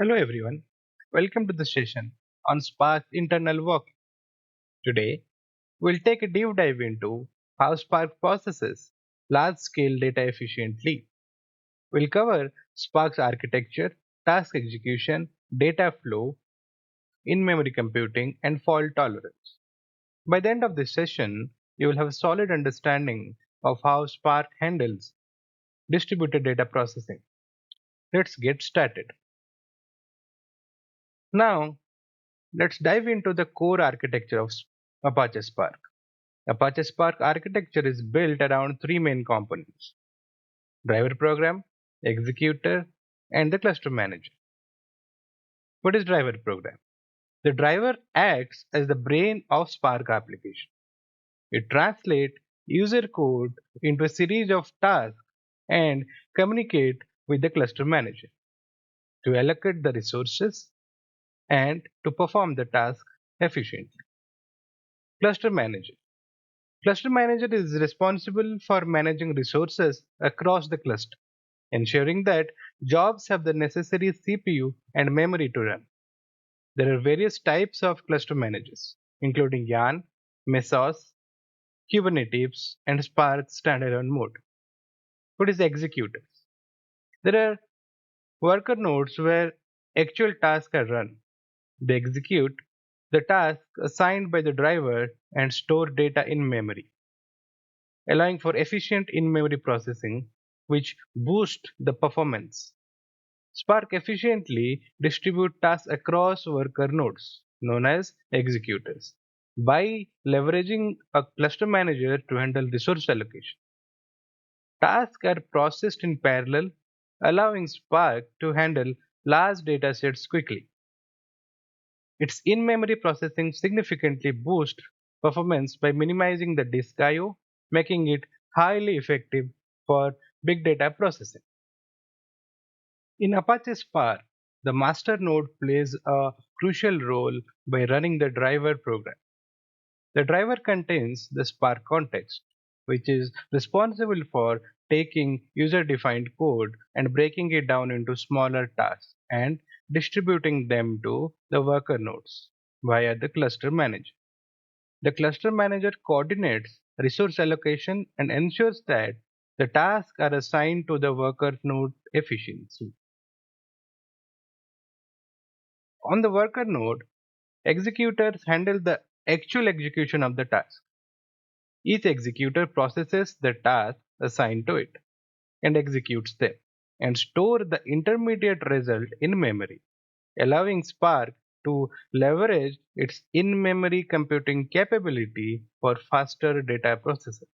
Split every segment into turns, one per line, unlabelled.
Hello everyone, welcome to the session on Spark internal work. Today, we'll take a deep dive into how Spark processes large-scale data efficiently. We'll cover Spark's architecture, task execution, data flow, in-memory computing, and fault tolerance. By the end of this session, you will have a solid understanding of how Spark handles distributed data processing. Let's get started. Now, let's dive into the core architecture of Apache Spark. Apache Spark architecture is built around three main components: driver program, executor, and the cluster manager. What is driver program? The driver acts as the brain of Spark application. It translates user code into a series of tasks and communicate with the cluster manager to allocate the resources and to perform the task efficiently. Cluster manager. Cluster manager is responsible for managing resources across the cluster, ensuring that jobs have the necessary CPU and memory to run. There are various types of cluster managers, including Yarn, Mesos, Kubernetes, and Spark standalone mode. What is executors? There are worker nodes where actual tasks are run. They execute the task assigned by the driver and store data in memory, allowing for efficient in-memory processing, which boosts the performance. Spark efficiently distribute tasks across worker nodes, known as executors, by leveraging a cluster manager to handle resource allocation. Tasks are processed in parallel, allowing Spark to handle large data sets quickly. Its in-memory processing significantly boosts performance by minimizing the disk I/O, making it highly effective for big data processing. In Apache Spark, the master node plays a crucial role by running the driver program. The driver contains the Spark context, which is responsible for taking user defined code and breaking it down into smaller tasks and distributing them to the worker nodes via the cluster manager. The cluster manager coordinates resource allocation and ensures that the tasks are assigned to the worker node efficiently. On the worker node, executors handle the actual execution of the task. Each executor processes the tasks assigned to it and executes them and store the intermediate result in memory, allowing Spark to leverage its in-memory computing capability for faster data processing.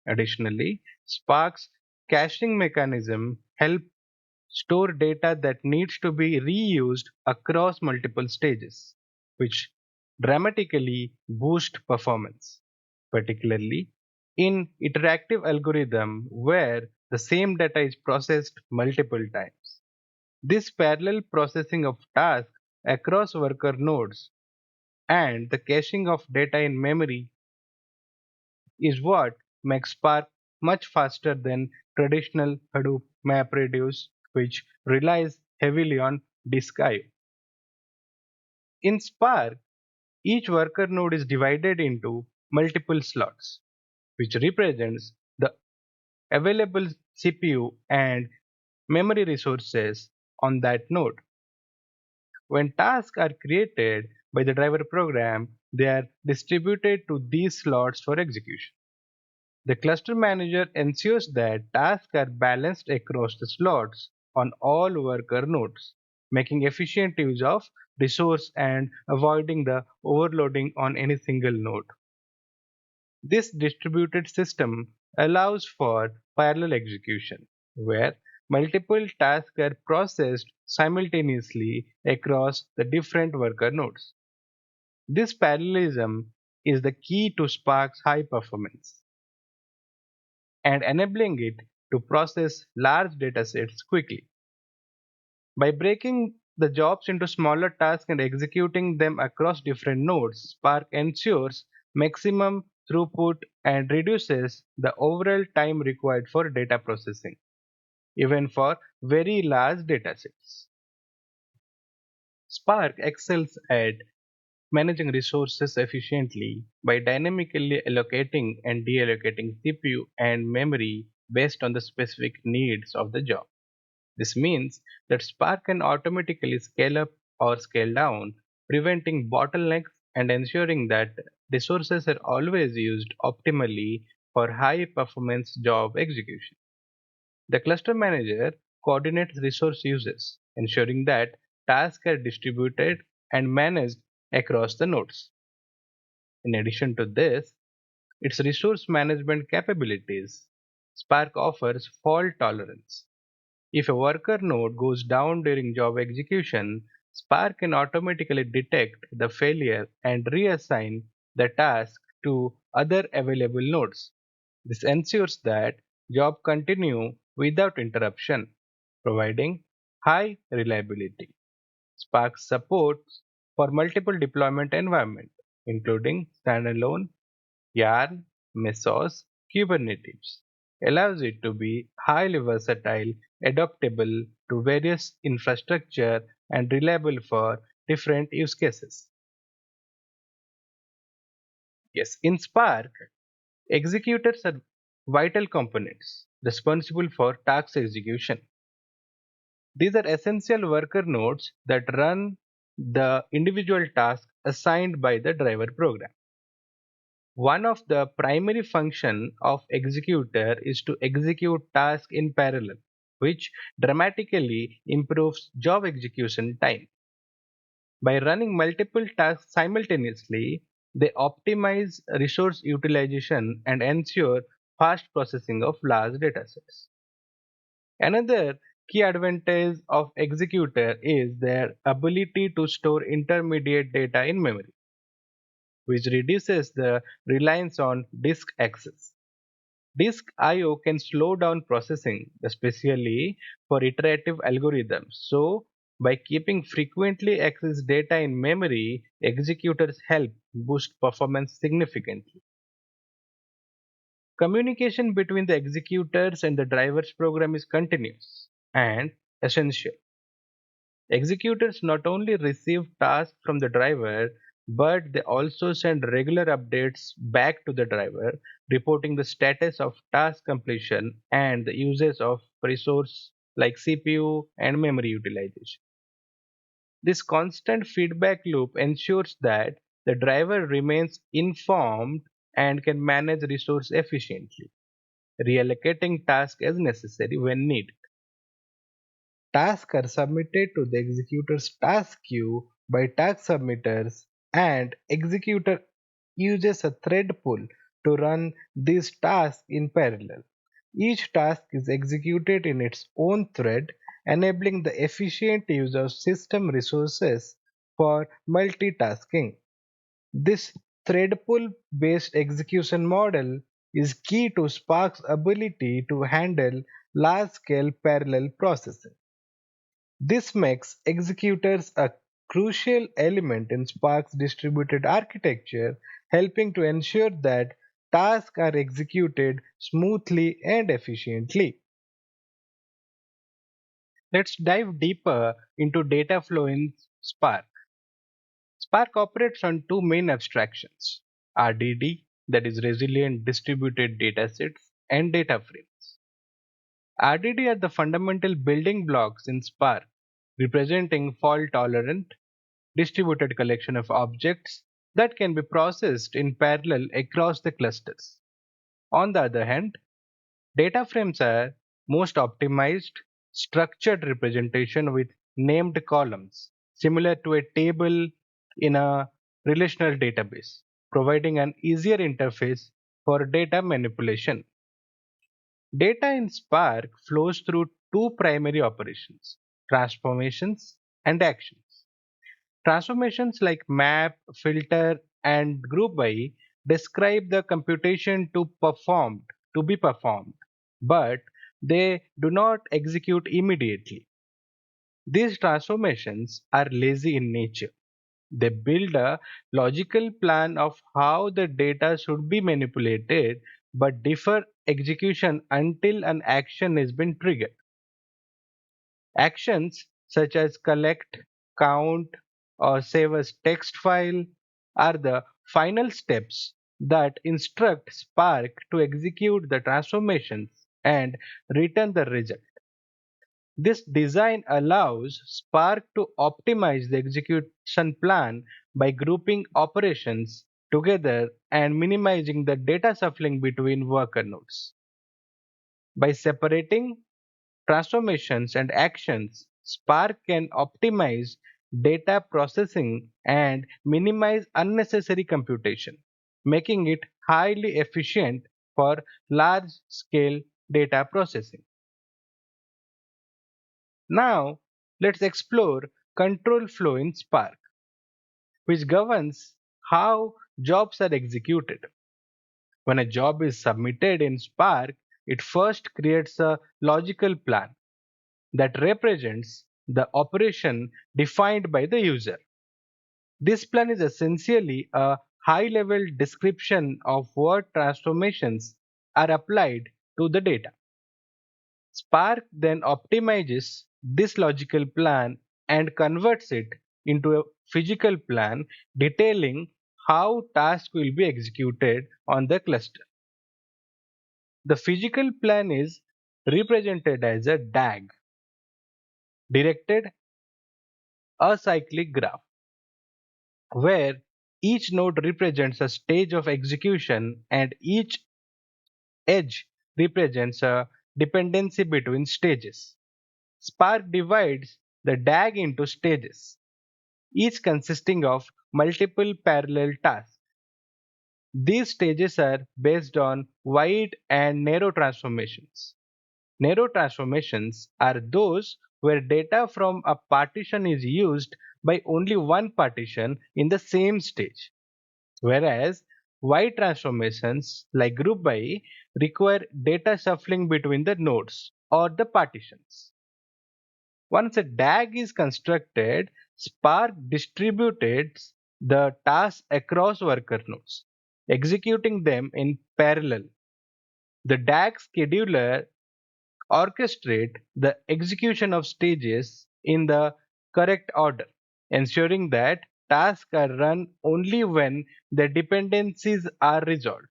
Additionally, Spark's caching mechanism help store data that needs to be reused across multiple stages, which dramatically boost performance, particularly in interactive algorithm where the same data is processed multiple times. This parallel processing of tasks across worker nodes and the caching of data in memory is what makes Spark much faster than traditional Hadoop MapReduce, which relies heavily on disk I/O. In Spark, each worker node is divided into multiple slots, which represents the available CPU and memory resources on that node. When tasks are created by the driver program, they are distributed to these slots for execution. The cluster manager ensures that tasks are balanced across the slots on all worker nodes, making efficient use of resource and avoiding the overloading on any single node. This distributed system allows for parallel execution, where multiple tasks are processed simultaneously across the different worker nodes. This parallelism is the key to Spark's high performance and enabling it to process large datasets quickly. By breaking the jobs into smaller tasks and executing them across different nodes, Spark ensures maximum throughput and reduces the overall time required for data processing, even for very large datasets. Spark excels at managing resources efficiently by dynamically allocating and deallocating CPU and memory based on the specific needs of the job. This means that Spark can automatically scale up or scale down, preventing bottlenecks and ensuring that resources are always used optimally for high performance job execution. The cluster manager coordinates resource uses, ensuring that tasks are distributed and managed across the nodes. In addition to this, its resource management capabilities, Spark offers fault tolerance. If a worker node goes down during job execution, Spark can automatically detect the failure and reassign the task to other available nodes. This ensures that job continue without interruption, providing high reliability. Spark supports for multiple deployment environment, including standalone, Yarn, Mesos, Kubernetes, allows it to be highly versatile, adaptable to various infrastructure, and reliable for different use cases. Yes, in Spark, executors are vital components responsible for task execution. These are essential worker nodes that run the individual tasks assigned by the driver program. One of the primary function of executor is to execute tasks in parallel, which dramatically improves job execution time. By running multiple tasks simultaneously, they optimize resource utilization and ensure fast processing of large datasets. Another key advantage of executor is their ability to store intermediate data in memory, which reduces the reliance on disk access. Disk I/O can slow down processing, especially for iterative algorithms. So, by keeping frequently accessed data in memory, executors help boost performance significantly. Communication between the executors and the drivers program is continuous and essential. Executors not only receive tasks from the driver, but they also send regular updates back to the driver, reporting the status of task completion and the uses of resource like CPU and memory utilization. This constant feedback loop ensures that the driver remains informed and can manage resource efficiently, reallocating tasks as necessary when needed. Tasks are submitted to the executor's task queue by task submitters, and executor uses a thread pool to run these tasks in parallel. Each task is executed in its own thread, enabling the efficient use of system resources for multitasking. This thread pool based execution model is key to Spark's ability to handle large scale parallel processing. This makes executors a crucial element in Spark's distributed architecture, helping to ensure that tasks are executed smoothly and efficiently. Let's dive deeper into data flow in Spark. Spark operates on two main abstractions: RDD, that is resilient distributed datasets, and data frames. RDD are the fundamental building blocks in Spark, representing fault tolerant distributed collection of objects that can be processed in parallel across the clusters. On the other hand, data frames are most optimized, structured representation with named columns, similar to a table in a relational database, providing an easier interface for data manipulation. Data in Spark flows through two primary operations: transformations and actions. Transformations like map, filter, and group by describe the computation to be performed, but they do not execute immediately. These transformations are lazy in nature. They build a logical plan of how the data should be manipulated but defer execution until an action has been triggered. Actions such as collect, count, or save as text file are the final steps that instruct Spark to execute the transformations and return the result. This design allows Spark to optimize the execution plan by grouping operations together and minimizing the data shuffling between worker nodes. By separating transformations and actions, Spark can optimize data processing and minimize unnecessary computation, making it highly efficient for large scale data processing. Now, let's explore control flow in Spark, which governs how jobs are executed. When a job is submitted in Spark, it first creates a logical plan that represents the operation defined by the user. This plan is essentially a high level description of what transformations are applied to the data. Spark then optimizes this logical plan and converts it into a physical plan detailing how tasks will be executed on the cluster. The physical plan is represented as a DAG, directed acyclic graph, where each node represents a stage of execution and each edge represents a dependency between stages. Spark divides the DAG into stages, each consisting of multiple parallel tasks. These stages are based on wide and narrow transformations. Narrow transformations are those where data from a partition is used by only one partition in the same stage, whereas wide transformations like group by require data shuffling between the nodes or the partitions. Once a DAG is constructed, Spark distributes the tasks across worker nodes, executing them in parallel. The DAG scheduler orchestrates the execution of stages in the correct order, ensuring that tasks are run only when the dependencies are resolved.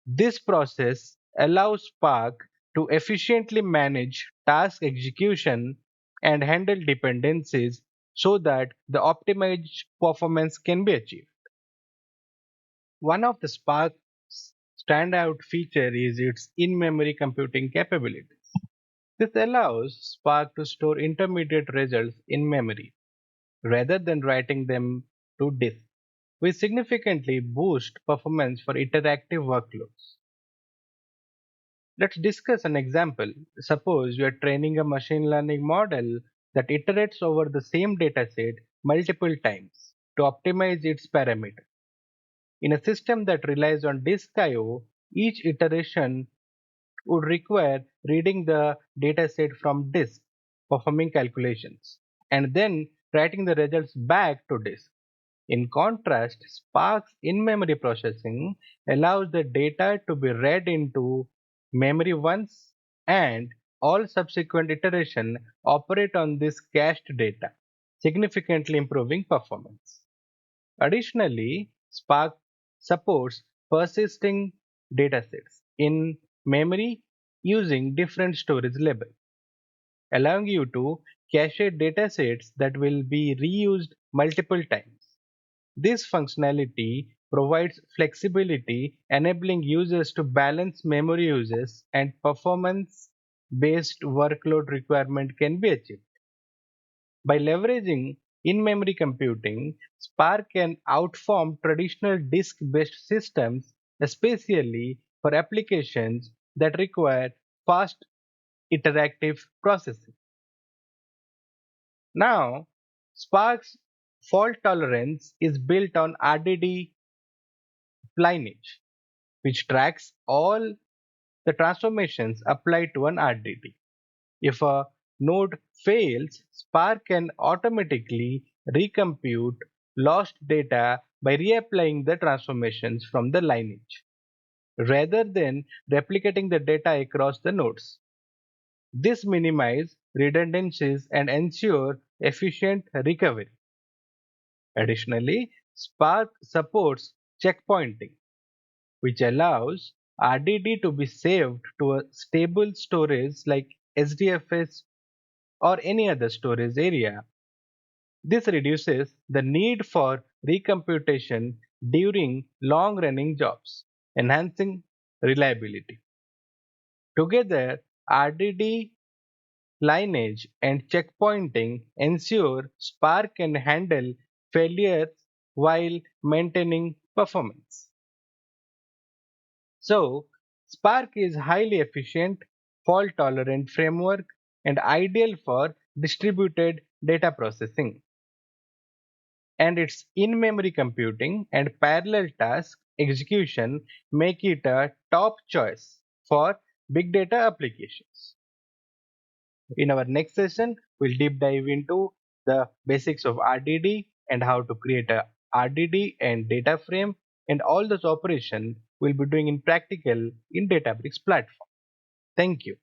This process allows Spark to efficiently manage task execution and handle dependencies so that the optimized performance can be achieved. One of the Spark's standout feature is its in-memory computing capabilities. This allows Spark to store intermediate results in memory rather than writing them to disk, which significantly boosts performance for interactive workloads. Let's discuss an example. Suppose you are training a machine learning model that iterates over the same dataset multiple times to optimize its parameters. In a system that relies on disk I/O, each iteration would require reading the dataset from disk, performing calculations, and then writing the results back to disk. In contrast, Spark's in-memory processing allows the data to be read into memory once and all subsequent iterations operate on this cached data, significantly improving performance. Additionally, Spark supports persisting datasets in memory using different storage levels, allowing you to cache datasets that will be reused multiple times. This functionality provides flexibility, enabling users to balance memory uses and performance based workload requirement can be achieved. By leveraging in-memory computing, Spark can outperform traditional disk-based systems, especially for applications that require fast interactive processing. Now, Spark's fault tolerance is built on RDD lineage, which tracks all the transformations applied to an RDD. If a node fails, Spark can automatically recompute lost data by reapplying the transformations from the lineage, rather than replicating the data across the nodes. This minimizes redundancies and ensure efficient recovery. Additionally, Spark supports checkpointing, which allows RDD to be saved to a stable storage like SDFS or any other storage area. This reduces the need for recomputation during long running jobs, enhancing reliability. Together, RDD, lineage, and checkpointing ensure Spark can handle failures while maintaining performance. So, Spark is highly efficient, fault tolerant framework and ideal for distributed data processing. And its in-memory computing and parallel task execution make it a top choice for big data applications. In our next session, we'll deep dive into the basics of RDD and how to create a RDD and data frame, and all those operations we'll be doing in practical in Databricks platform. Thank you.